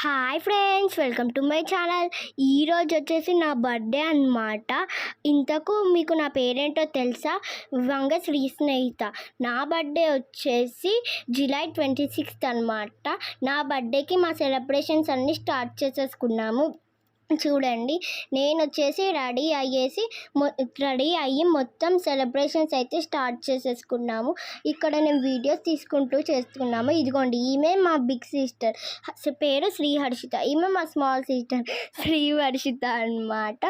Hi friends, welcome to my channel. ఈరోజు వచ్చేసి నా బర్త్డే అన్నమాట. ఇంతకు మీకు నా పేరేంటో తెలుసా? వంగ శ్రీ స్నేహిత. నా బర్త్డే వచ్చేసి జూలై 26 అన్నమాట. నా బర్త్డేకి మా సెలబ్రేషన్స్ అన్నీ స్టార్ట్ చేసేసుకున్నాము. చూడండి, నేను వచ్చేసి రెడీ అయ్యి మొత్తం సెలబ్రేషన్స్ అయితే స్టార్ట్ చేసేసుకున్నాము. ఇక్కడ నేను వీడియోస్ తీసుకుంటూ చేస్తున్నాము. ఇదిగోండి, ఈమె మా బిగ్ సిస్టర్, పేరు శ్రీ హర్షిత. ఈమె మా స్మాల్ సిస్టర్ శ్రీ వర్షిత అన్నమాట.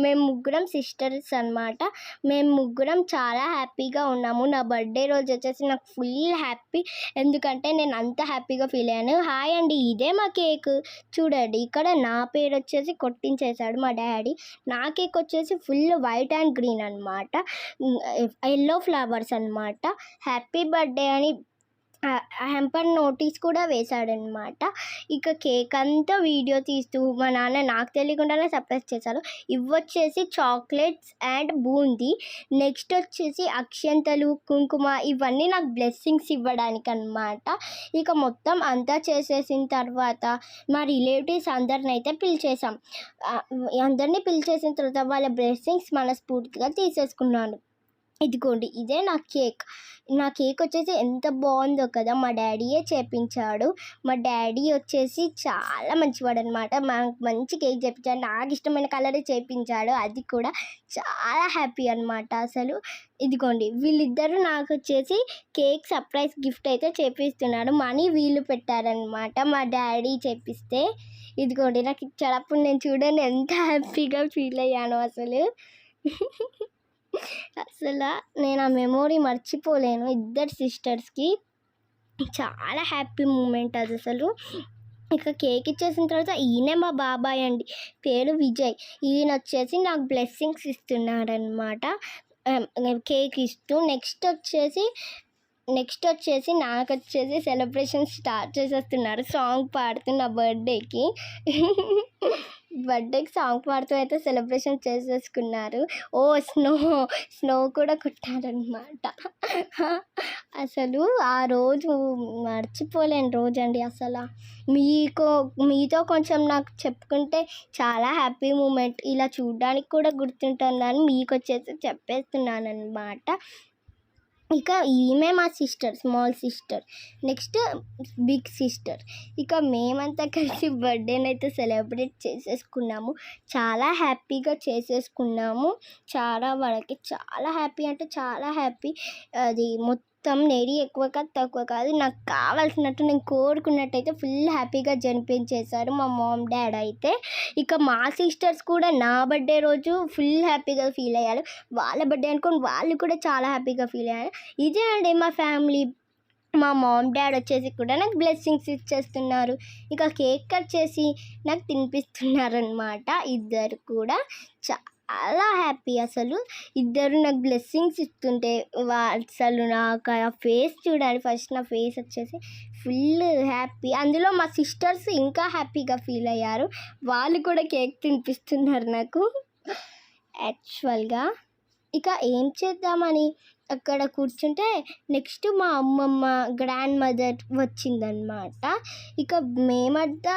మేము ముగ్గురం సిస్టర్స్ అన్నమాట. మేము ముగ్గురం చాలా హ్యాపీగా ఉన్నాము. నా బర్త్డే రోజు వచ్చేసి నాకు ఫుల్ హ్యాపీ, ఎందుకంటే నేను అంత హ్యాపీగా ఫీల్ అయ్యాను. హాయ్ అండి, ఇదే మా కేక్. చూడండి, ఇక్కడ నా పేరు వచ్చేసి కొట్టించేశాడు మా డాడీ. నా కేక్ వచ్చేసి ఫుల్ వైట్ అండ్ గ్రీన్ అన్నమాట, ఎల్లో ఫ్లవర్స్ అన్నమాట. హ్యాపీ బర్త్డే అని హెంపర్ నోటీస్ కూడా వేశాడనమాట. ఇక కేక్ అంతా వీడియో తీస్తూ మా నాన్న నాకు తెలియకుండానే సర్ప్రైజ్ చేశారు. ఇవి వచ్చేసి చాక్లెట్స్ అండ్ బూందీ. నెక్స్ట్ వచ్చేసి అక్షంతలు, కుంకుమ, ఇవన్నీ నాకు బ్లెస్సింగ్స్ ఇవ్వడానికి అనమాట. ఇక మొత్తం అంతా చేసేసిన తర్వాత మా రిలేటివ్స్ అందరిని అయితే పిలిచేసాం. అందరినీ పిలిచేసిన తర్వాత వాళ్ళ బ్లెస్సింగ్స్ మనస్ఫూర్తిగా తీసేసుకున్నాను. ఇదిగోండి, ఇదే నా కేక్. నా కేక్ వచ్చేసి ఎంత బాగుందో కదా, మా డాడీయే చేపించాడు. మా డాడీ వచ్చేసి చాలా మంచివాడు అనమాట. మంచి కేక్ చేపించాడు, నాకు ఇష్టమైన కలరే చేపించాడు. అది కూడా చాలా హ్యాపీ అనమాట అసలు. ఇదిగోండి, వీళ్ళిద్దరూ నాకు వచ్చేసి కేక్ సర్ప్రైజ్ గిఫ్ట్ అయితే చేపిస్తున్నారు. మనీ వీళ్ళు పెట్టారనమాట, మా డాడీ చేపిస్తే. ఇదిగోండి, నాకు ఇచ్చేటప్పుడు నేను చూడండి ఎంత హ్యాపీగా ఫీల్ అయ్యాను అసలు. అసలు నేను ఆ మెమొరీ మర్చిపోలేను. ఇద్దరు సిస్టర్స్కి చాలా హ్యాపీ మూమెంట్ అది అసలు. ఇక కేక్ ఇచ్చేసిన తర్వాత ఈయనే మా బాబాయ్ అండి, పేరు విజయ్. ఈయన వచ్చేసి నాకు బ్లెస్సింగ్స్ ఇస్తున్నారనమాట, కేక్ ఇస్తూ. నెక్స్ట్ వచ్చేసి నాకు వచ్చేసి సెలబ్రేషన్ స్టార్ట్ చేసేస్తున్నారు, సాంగ్ పాడుతూ. నా బర్త్డేకి సాంగ్ పాడుతూ అయితే సెలబ్రేషన్ చేసేసుకున్నారు. ఓ స్నో కూడా కొట్టారనమాట. అసలు ఆ రోజు మర్చిపోలేని రోజు అండి అసలు. మీతో కొంచెం నాకు చెప్పుకుంటే చాలా హ్యాపీ మూమెంట్. ఇలా చూడడానికి కూడా గుర్తుంటుందని మీకు వచ్చేసి చెప్పేస్తున్నాను అనమాట. ఇక ఈమె మా sister, small sister. Next big sister. ఇక మేమంతా కలిసి బర్త్డేనైతే సెలబ్రేట్ చేసేసుకున్నాము. చాలా హ్యాపీగా చేసేసుకున్నాము. చాలా వరకు చాలా హ్యాపీ అంటే చాలా హ్యాపీ. అది మొత్తం నెడి ఎక్కువ కాదు తక్కువ కాదు, నాకు కావాల్సినట్టు నేను కోరుకున్నట్టయితే ఫుల్ హ్యాపీగా జరిపించేశారు మా మామ్ డాడ్ అయితే. ఇక మా సిస్టర్స్ కూడా నా బర్త్డే రోజు ఫుల్ హ్యాపీగా ఫీల్ అయ్యారు. వాళ్ళ బర్త్డే అనుకోని వాళ్ళు కూడా చాలా హ్యాపీగా ఫీల్ అయ్యారు. ఇదే అండి మా ఫ్యామిలీ. మా మామ్ డాడ్ వచ్చేసి కూడా నాకు బ్లెస్సింగ్స్ ఇచ్చేస్తున్నారు. ఇక కేక్ కట్ చేసి నాకు తినిపిస్తున్నారు అనమాట. ఇద్దరు కూడా చాలా హ్యాపీ అసలు. ఇద్దరు నాకు బ్లెస్సింగ్స్ ఇస్తుంటే అసలు నాకు ఆ ఫేస్ చూడాలి. ఫస్ట్ నా ఫేస్ వచ్చేసి ఫుల్ హ్యాపీ. అందులో మా సిస్టర్స్ ఇంకా హ్యాపీగా ఫీల్ అయ్యారు. వాళ్ళు కూడా కేక్ తినిపిస్తున్నారు నాకు యాక్చువల్గా. ఇక ఏం చేద్దామని అక్కడ కూర్చుంటే నెక్స్ట్ మా అమ్మమ్మ, గ్రాండ్ మదర్ వచ్చిందనమాట. ఇక మేమంతా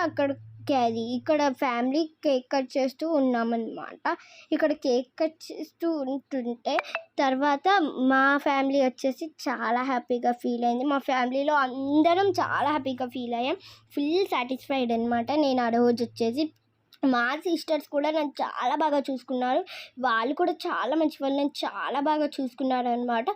ఇక్కడ ఫ్యామిలీ కేక్ కట్ చేస్తూ ఉన్నామన్నమాట. ఇక్కడ కేక్ కట్ చేస్తూ ఉంటుంటే తర్వాత మా ఫ్యామిలీ వచ్చేసి చాలా హ్యాపీగా ఫీల్ అయింది. మా ఫ్యామిలీలో అందరం చాలా హ్యాపీగా ఫీల్ అయ్యాం. ఫుల్ సాటిస్ఫైడ్ అనమాట. నేను ఆ రోజు వచ్చేసి మా సిస్టర్స్ కూడా నన్ను చాలా బాగా చూసుకున్నారు. వాళ్ళు కూడా చాలా మంచి వాళ్ళు, నన్ను చాలా బాగా చూసుకున్నారు అనమాట.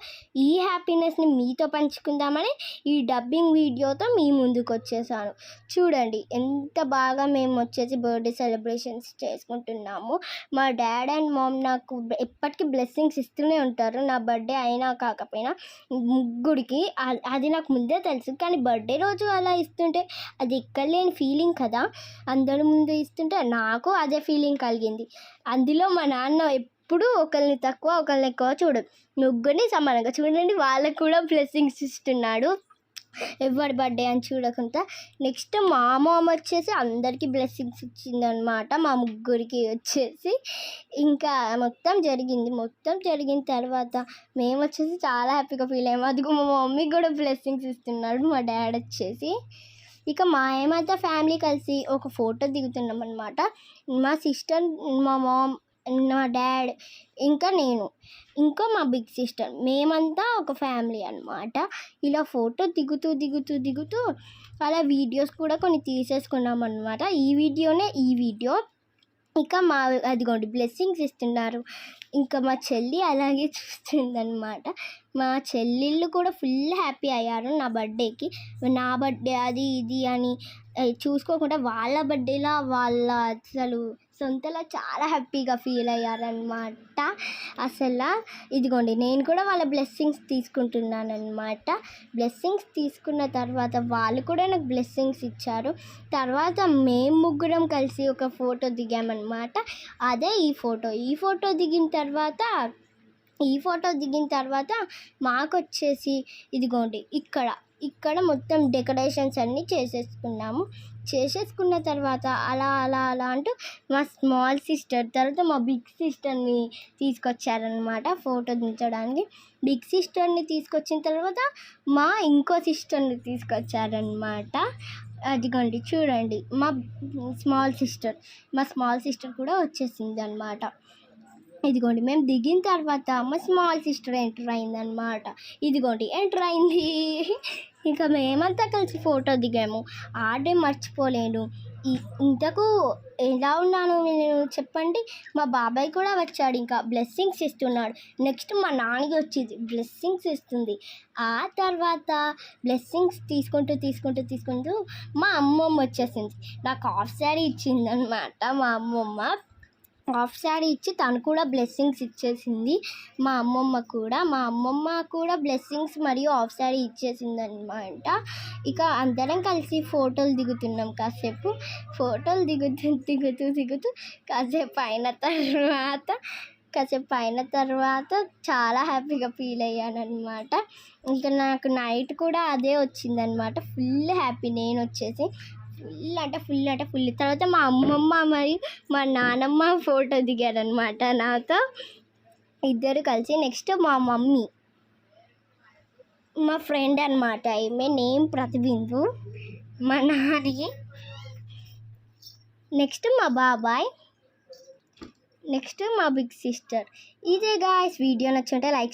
ఈ హ్యాపీనెస్ని మీతో పంచుకుందామని ఈ డబ్బింగ్ వీడియోతో మీ ముందుకు వచ్చేసాను. చూడండి ఎంత బాగా మేము వచ్చేసి బర్త్డే సెలబ్రేషన్స్ చేసుకుంటున్నాము. మా డాడ్ అండ్ మామ్ నాకు ఎప్పటికీ బ్లెస్సింగ్స్ ఇస్తూనే ఉంటారు, నా బర్త్డే అయినా కాకపోయినా. ముగ్గురికి అది నాకు ముందే తెలుసు, కానీ బర్త్డే రోజు అలా ఇస్తుంటే అది ఎక్కలేని ఫీలింగ్ కదా. అందరి ముందు ఇస్తుంటే నాకు అదే ఫీలింగ్ కలిగింది. అందులో మా నాన్న ఎప్పుడు ఒకరిని తక్కువ ఒకరిని ఎక్కువ చూడదు, ముగ్గురిని సమానంగా. చూడండి, వాళ్ళకు కూడా బ్లెస్సింగ్స్ ఇస్తున్నాడు, ఎవరి బర్త్డే అని చూడకుండా. నెక్స్ట్ మా మామ వచ్చేసి అందరికీ బ్లెస్సింగ్స్ ఇచ్చిందనమాట, మా ముగ్గురికి వచ్చేసి. ఇంకా మొత్తం జరిగిన తర్వాత మేము వచ్చేసి చాలా హ్యాపీగా ఫీల్ అయ్యాము. అదిగో మా మమ్మీకి కూడా బ్లెస్సింగ్స్ ఇస్తున్నాడు మా డాడ్ వచ్చేసి. ఇక మేమంతా ఫ్యామిలీ కలిసి ఒక ఫోటో దిగుతున్నాం అనమాట. మా సిస్టర్, మా మామ్, మా డాడ్, ఇంకా నేను, ఇంకా మా బిగ్ సిస్టర్, మేమంతా ఒక ఫ్యామిలీ అనమాట. ఇలా ఫోటో దిగుతూ అలా వీడియోస్ కూడా కొన్ని తీసేసుకున్నాం అనమాట. ఈ వీడియో. ఇక అదిగోండి బ్లెస్సింగ్స్ ఇస్తున్నారు. ఇంకా మా చెల్లి అలాగే చూస్తుందన్నమాట. మా చెల్లెళ్ళు కూడా ఫుల్ హ్యాపీ అయ్యారు నా బర్త్డేకి. నా బర్త్డే అది ఇది అని చూసుకోకుండా వాళ్ళ బర్త్డేలా వాళ్ళ అసలు సొంతలా చాలా హ్యాపీగా ఫీల్ అయ్యారనమాట. అసలు ఇదిగోండి నేను కూడా వాళ్ళ బ్లెస్సింగ్స్ తీసుకుంటున్నానమాట. బ్లెస్సింగ్స్ తీసుకున్న తర్వాత వాళ్ళు కూడా నాకు బ్లెస్సింగ్స్ ఇచ్చారు. తర్వాత మేము ముగ్గురం కలిసి ఒక ఫోటో దిగామన్నమాట. అదే ఈ ఫోటో దిగిన తర్వాత మాకొచ్చేసి ఇదిగోండి ఇక్కడ మొత్తం డెకరేషన్స్ అన్నీ చేసేసుకున్న తర్వాత అలా అంటూ మా స్మాల్ సిస్టర్ తర్వాత మా బిగ్ సిస్టర్ని తీసుకొచ్చారనమాట ఫోటో దించడానికి. బిగ్ సిస్టర్ని తీసుకొచ్చిన తర్వాత మా ఇంకో సిస్టర్ని తీసుకొచ్చారనమాట. అదిగోండి చూడండి మా స్మాల్ సిస్టర్ కూడా వచ్చేసింది అనమాట. ఇదిగోండి మేము దిగిన తర్వాత మా స్మాల్ సిస్టర్ ఎంటర్ అయిందనమాట. ఎంటర్ అయింది. ఇంకా మేమంతా కలిసి ఫోటో దిగాము. ఆ డే మర్చిపోలేను. ఇంతకు ఎలా ఉన్నాను నేను చెప్పండి. మా బాబాయ్ కూడా వచ్చాడు, ఇంకా బ్లెస్సింగ్స్ ఇస్తున్నాడు. నెక్స్ట్ మా నాన్నకి వచ్చింది బ్లెస్సింగ్స్ ఇస్తుంది. ఆ తర్వాత బ్లెస్సింగ్స్ తీసుకుంటూ మా అమ్మమ్మ వచ్చేసింది. నాకు హాఫ్ శారీ ఇచ్చింది అనమాట. మా అమ్మమ్మ హాఫ్ శారీ ఇచ్చి తను కూడా బ్లెస్సింగ్స్ ఇచ్చేసింది. మా అమ్మమ్మ కూడా బ్లెస్సింగ్స్ మరియు హాఫ్ శారీ ఇచ్చేసింది అనమాట. ఇక అందరం కలిసి ఫోటోలు దిగుతున్నాం. కాసేపు ఫోటోలు దిగుతూ కాసేపు అయిన తర్వాత చాలా హ్యాపీగా ఫీల్ అయ్యాను అనమాట. ఇంకా నాకు నైట్ కూడా అదే వచ్చిందనమాట. ఫుల్ హ్యాపీ నేను వచ్చేసి ఫుల్. తర్వాత మా అమ్మమ్మ మరియు మా నానమ్మ ఫోటో దిగారనమాట నాతో ఇద్దరు కలిసి. నెక్స్ట్ మా మమ్మీ, మా ఫ్రెండ్ అనమాట, ఈమె నేమ్ ప్రతిబిందు, మా నాని, నెక్స్ట్ మా బాబాయ్, నెక్స్ట్ మా బిగ్ సిస్టర్. ఇదే గాయ్స్, వీడియో నచ్చుంటే లైక్